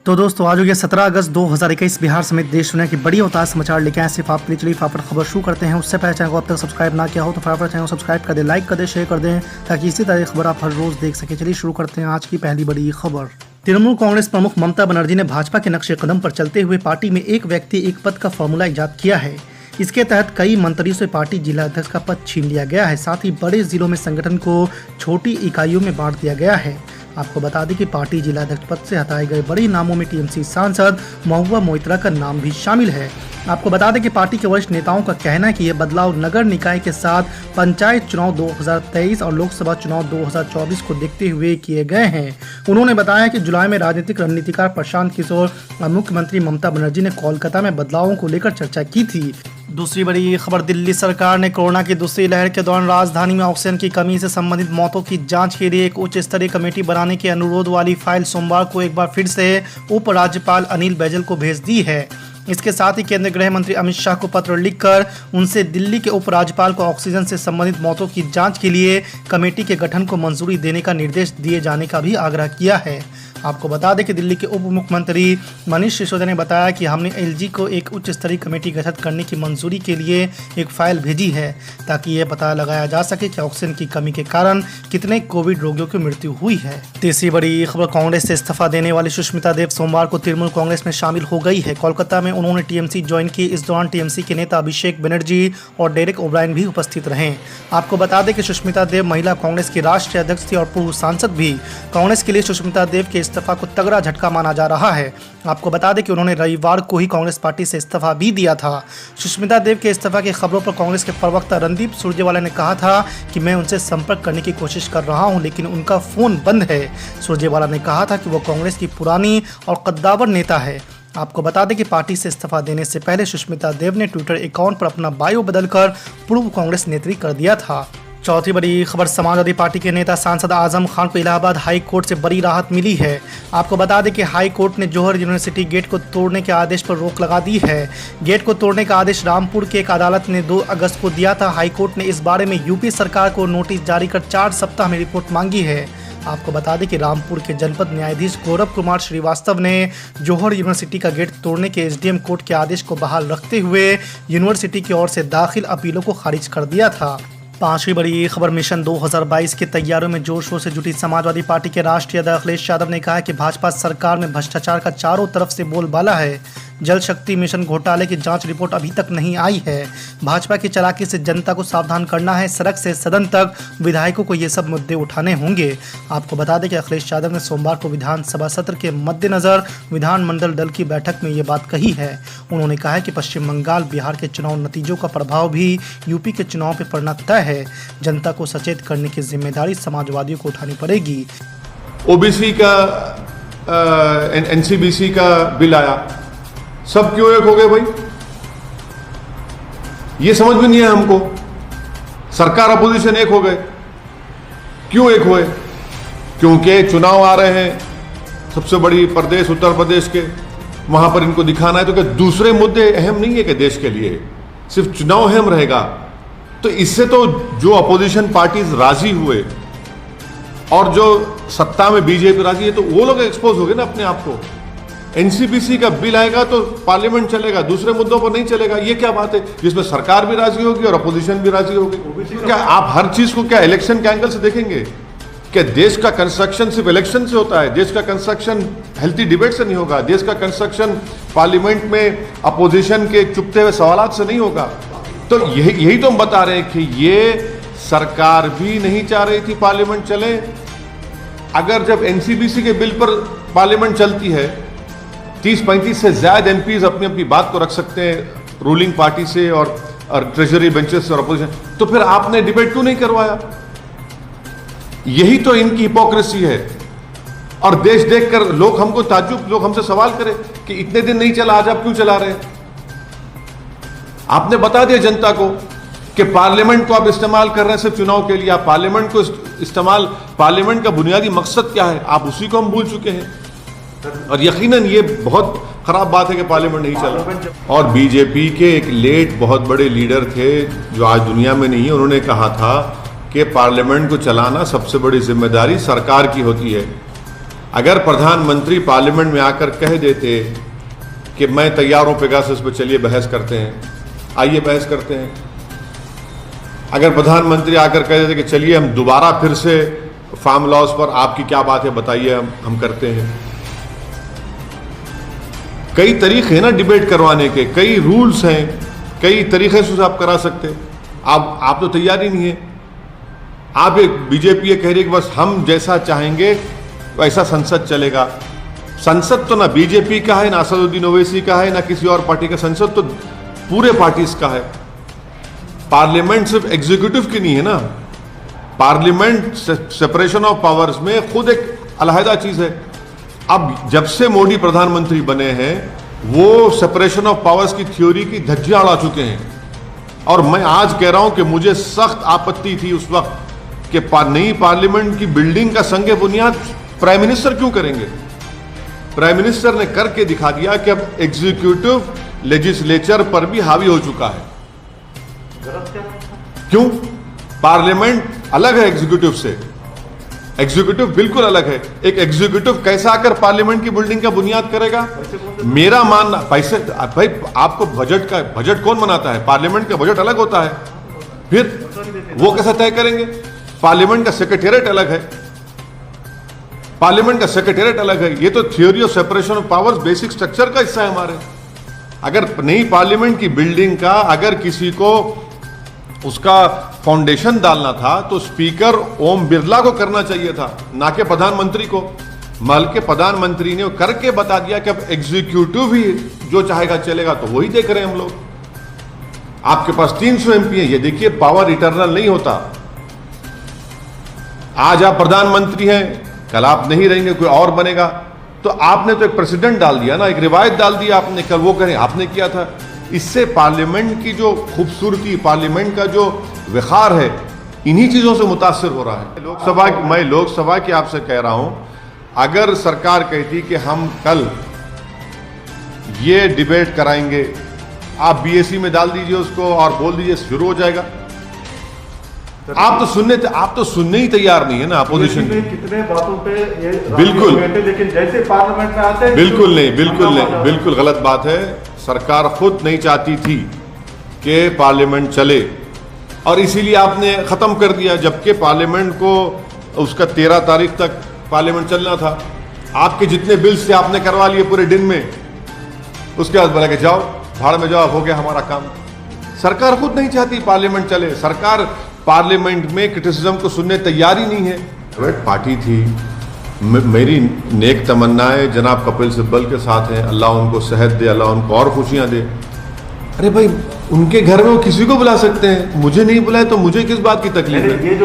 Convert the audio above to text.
तो दोस्तों आज हो गया 17 अगस्त 2021। बिहार समेत देश दुनिया की बड़ी और ताज़ा समाचार लेके आए सिर्फ आपके लिए। चलिए फटाफट खबर शुरू करते हैं। उससे पहले चैनल को अब तक सब्सक्राइब ना किया हो तो फटाफट चैनल को सब्सक्राइब कर दे, लाइक कर दे, शेयर कर दें ताकि इसी तरह खबर आप हर रोज देख सके। चलिए शुरू करते हैं आज की पहली बड़ी खबर। तृणमूल कांग्रेस प्रमुख ममता बनर्जी ने भाजपा के नक्शे कदम पर चलते हुए पार्टी में एक व्यक्ति एक पद का फॉर्मूला ईजाद किया है। इसके तहत कई मंत्रियों से पार्टी जिला अध्यक्ष का पद छीन लिया गया है। साथ ही बड़े जिलों में संगठन को छोटी इकाइयों में बांट दिया गया है। आपको बता दें कि पार्टी जिला अध्यक्ष पद से हटाए गए बड़े नामों में टीएमसी सांसद महुआ मोइत्रा का नाम भी शामिल है। आपको बता दें कि पार्टी के वरिष्ठ नेताओं का कहना है कि यह बदलाव नगर निकाय के साथ पंचायत चुनाव 2023 और लोकसभा चुनाव 2024 को देखते हुए किए गए हैं। उन्होंने बताया कि जुलाई में राजनीतिक रणनीतिकार प्रशांत किशोर और मुख्यमंत्री ममता बनर्जी ने कोलकाता में बदलावों को लेकर चर्चा की थी। दूसरी बड़ी खबर, दिल्ली सरकार ने कोरोना की दूसरी लहर के दौरान राजधानी में ऑक्सीजन की कमी से संबंधित मौतों की जांच के लिए एक उच्च स्तरीय कमेटी बनाने के अनुरोध वाली फाइल सोमवार को एक बार फिर से उपराज्यपाल अनिल बैजल को भेज दी है। इसके साथ ही केंद्रीय गृह मंत्री अमित शाह को पत्र लिखकर उनसे दिल्ली के उपराज्यपाल को ऑक्सीजन से संबंधित मौतों की जांच के लिए कमेटी के गठन को मंजूरी देने का निर्देश दिए जाने का भी आग्रह किया है। आपको बता दें कि दिल्ली के उप मुख्यमंत्री मनीष सिसोदिया ने बताया कि हमने एलजी को एक उच्च स्तरीय कमेटी गठित करने की मंजूरी के लिए एक फाइल भेजी है ताकि यह पता लगाया जा सके कि ऑक्सीजन की कमी के कारण कितने कोविड रोगियों की मृत्यु हुई है। तीसरी बड़ी खबर, कांग्रेस से इस्तीफा देने वाली सुष्मिता देव सोमवार को तृणमूल कांग्रेस में शामिल हो गई है। कोलकाता में उन्होंने टीएमसी ज्वाइन की। इस दौरान टीएमसी के नेता अभिषेक बनर्जी और डेरेक ओब्रायन भी उपस्थित रहे। आपको बता दें कि सुष्मिता देव महिला कांग्रेस की राष्ट्रीय अध्यक्ष थी और पूर्व सांसद भी। कांग्रेस के लिए सुष्मिता देव के इस्तीफा को तगड़ा झटका माना जा रहा है। आपको बता दें कि उन्होंने रविवार को ही कांग्रेस पार्टी से इस्तीफा भी दिया था। सुष्मिता देव के इस्तीफा की खबरों पर कांग्रेस के प्रवक्ता रणदीप सुरजेवाला ने कहा था कि मैं उनसे संपर्क करने की कोशिश कर रहा हूं लेकिन उनका फोन बंद है। सुरजेवाला ने कहा था कि वो कांग्रेस की पुरानी और कद्दावर नेता है। आपको बता दें कि पार्टी से इस्तीफा देने से पहले सुष्मिता देव ने ट्विटर अकाउंट पर अपना बायो बदलकर पूर्व कांग्रेस नेत्री कर दिया था। चौथी बड़ी खबर, समाजवादी पार्टी के नेता सांसद आजम खान को इलाहाबाद हाई कोर्ट से बड़ी राहत मिली है। आपको बता दें कि हाई कोर्ट ने जौहर यूनिवर्सिटी गेट को तोड़ने के आदेश पर रोक लगा दी है। गेट को तोड़ने का आदेश रामपुर की एक अदालत ने 2 अगस्त को दिया था। हाई कोर्ट ने इस बारे में यूपी सरकार को नोटिस जारी कर 4 सप्ताह में रिपोर्ट मांगी है। आपको बता दें कि रामपुर के जनपद न्यायाधीश गौरव कुमार श्रीवास्तव ने जौहर यूनिवर्सिटी का गेट तोड़ने के एसडीएम कोर्ट के आदेश को बहाल रखते हुए यूनिवर्सिटी की ओर से दाखिल अपीलों को खारिज कर दिया था। पांचवी बड़ी खबर, मिशन 2022 की तैयारियों में जोर शोर से जुटी समाजवादी पार्टी के राष्ट्रीय अध्यक्ष अखिलेश यादव ने कहा कि भाजपा सरकार में भ्रष्टाचार का चारों तरफ से बोलबाला है। जल शक्ति मिशन घोटाले की जांच रिपोर्ट अभी तक नहीं आई है। भाजपा की चालाकी से जनता को सावधान करना है। सड़क से सदन तक विधायकों को ये सब मुद्दे उठाने होंगे। आपको बता दें कि अखिलेश यादव ने सोमवार को विधानसभा सत्र के मद्देनजर विधानमंडल दल की बैठक में ये बात कही है। उन्होंने कहा कि पश्चिम बंगाल, बिहार के चुनाव नतीजों का प्रभाव भी यूपी के चुनाव पर पड़ना तय है। जनता को सचेत करने की जिम्मेदारी समाजवादियों को उठानी पड़ेगी। ओबीसी का एनसीबीसी का बिल आया, सब क्यों एक हो गए भाई? ये समझ में नहीं है हमको। सरकार अपोजिशन एक हो गए, क्यों एक हुए? क्योंकि चुनाव आ रहे हैं, सबसे बड़ी प्रदेश उत्तर प्रदेश के, वहां पर इनको दिखाना है। तो क्या दूसरे मुद्दे अहम नहीं है कि देश के लिए सिर्फ चुनाव अहम रहेगा? तो इससे तो जो अपोजिशन पार्टीज राजी हुए और जो सत्ता में बीजेपी राजी है, तो वो लोग एक्सपोज हो गए ना अपने आप को। एनसीबीसी का बिल आएगा तो पार्लियामेंट चलेगा, दूसरे मुद्दों पर नहीं चलेगा। ये क्या बात है जिसमें सरकार भी राजी होगी और अपोजिशन भी राजी होगी? क्या आप हर चीज को क्या इलेक्शन के एंगल से देखेंगे? क्या देश का कंस्ट्रक्शन सिर्फ इलेक्शन से होता है? देश का कंस्ट्रक्शन हेल्थी डिबेट से नहीं होगा। देश का कंस्ट्रक्शन पार्लियामेंट में अपोजिशन के चुपते हुए सवालात से नहीं होगा। तो यही तो हम बता रहे हैं कि ये सरकार भी नहीं चाह रही थी पार्लियामेंट चले। अगर जब एनसीबीसी के बिल पर पार्लियामेंट चलती है, 30-35 से ज्यादा एमपीज अपनी अपनी बात को रख सकते हैं रूलिंग पार्टी से और ट्रेजरी बेंचेस से और अपोजिशन, तो फिर आपने डिबेट क्यों नहीं करवाया? यही तो इनकी हिपोक्रेसी है। और देश देखकर लोग हमको ताज्जुब, लोग हमसे सवाल करें कि इतने दिन नहीं चला, आज आप क्यों चला रहे हैं? आपने बता दिया जनता को कि पार्लियामेंट को आप इस्तेमाल कर रहे हैं सिर्फ चुनाव के लिए। आप पार्लियामेंट को इस्तेमाल, पार्लियामेंट का बुनियादी मकसद क्या है, आप उसी को हम भूल चुके हैं। और यकीनन ये बहुत खराब बात है कि पार्लियामेंट नहीं चला। और बीजेपी के एक लेट बहुत बड़े लीडर थे जो आज दुनिया में नहीं है, उन्होंने कहा था कि पार्लियामेंट को चलाना सबसे बड़ी जिम्मेदारी सरकार की होती है। अगर प्रधानमंत्री पार्लियामेंट में आकर कह देते कि मैं तैयार हूं पेगासस पे, चलिए बहस करते हैं, आइए बहस करते हैं। अगर प्रधानमंत्री आकर कह देते कि चलिए हम दोबारा फिर से फार्म लॉज पर आपकी क्या बात है बताइए, हम करते हैं। कई तरीके हैं ना डिबेट करवाने के, कई रूल्स हैं, कई तरीके से आप करा सकते। आप तो तैयार ही नहीं है। आप एक बीजेपी ये कह रही है कि बस हम जैसा चाहेंगे वैसा संसद चलेगा। संसद तो ना बीजेपी का है, ना असदुद्दीन ओवैसी का है, ना किसी और पार्टी का। संसद तो पूरे पार्टीज का है। पार्लियामेंट सिर्फ एग्जीक्यूटिव की नहीं है ना। पार्लियामेंट सेपरेशन ऑफ पावर्स में खुद एक अलहदा चीज है। अब जब से मोदी प्रधानमंत्री बने हैं वो सेपरेशन ऑफ पावर्स की थ्योरी की धज्जियां उड़ा चुके हैं। और मैं आज कह रहा हूं कि मुझे सख्त आपत्ति थी उस वक्त कि नई पार्लियामेंट की बिल्डिंग का संग बुनियाद प्राइम मिनिस्टर क्यों करेंगे। प्राइम मिनिस्टर ने करके दिखा दिया कि अब एग्जीक्यूटिव लेजिस्लेचर पर भी हावी हो चुका है। क्यों? पार्लियामेंट अलग है एग्जीक्यूटिव से। एग्जीक्यूटिव बिल्कुल अलग है। एक एग्जीक्यूटिव कैसा आकर पार्लियामेंट की बिल्डिंग का बुनियाद करेगा? मेरा मानना, पैसे भाई आपको बजट कौन बनाता है? पार्लियामेंट का बजट अलग होता है। फिर वो कैसा तय करेंगे? पार्लियामेंट का सेक्रेटेरिएट अलग है। पार्लियामेंट का सेक्रेटेरिएट अलग है। ये तो theory of separation of powers basic structure का हिस्सा है हमारे। अगर नई पार्लियामेंट की बिल्डिंग का अगर किसी को उसका फाउंडेशन डालना था तो स्पीकर ओम बिरला को करना चाहिए था, ना कि प्रधानमंत्री को। बल्कि प्रधानमंत्री ने करके बता दिया कि अब एग्जीक्यूटिव ही जो चाहेगा चलेगा। तो वही देख रहे हैं हम लोग। आपके पास 300 एमपी है। ये देखिए, पावर इटर्नल नहीं होता। आज आप प्रधानमंत्री हैं, कल आप नहीं रहेंगे, कोई और बनेगा। तो आपने तो एक प्रेसिडेंट डाल दिया ना, एक रिवायत डाल दी आपने। कल वो करें, आपने किया था। इससे पार्लियामेंट की जो खूबसूरती, पार्लियामेंट का जो विखार है, इन्हीं चीजों से मुतासिर हो रहा है। मैं लोकसभा की आपसे कह रहा हूं, अगर सरकार कहती कि हम कल ये डिबेट कराएंगे, आप बीएससी में डाल दीजिए उसको और बोल दीजिए शुरू हो जाएगा। आप तो सुनने ही तैयार नहीं है ना अपोजिशन में। कितने बातों पे ये बिल्कुल, लेकिन जैसे पार्लियामेंट में आते हैं बिल्कुल नहीं, बिल्कुल गलत बात है। सरकार खुद नहीं चाहती थी कि पार्लियामेंट चले और इसीलिए आपने खत्म कर दिया, जबकि पार्लियामेंट को उसका 13 तारीख तक पार्लियामेंट चलना था। आपके जितने बिल्स थे आपने करवा लिए पूरे दिन में। उसके बाद बोला कि जाओ भाड़ में जाओ, हो गया हमारा काम। सरकार खुद नहीं चाहती पार्लियामेंट चले। सरकार पार्लियामेंट में क्रिटिसिज्म को सुनने तैयार ही नहीं है। प्राइवेट पार्टी थी। मेरी नेक तमन्नाएं जनाब कपिल सिब्बल के साथ हैं। अल्लाह उनको सेहत दे, अल्लाह उनको और खुशियां दे। अरे भाई, उनके घर में वो किसी को बुला सकते हैं, मुझे नहीं बुलाए तो मुझे किस बात की तकलीफ है?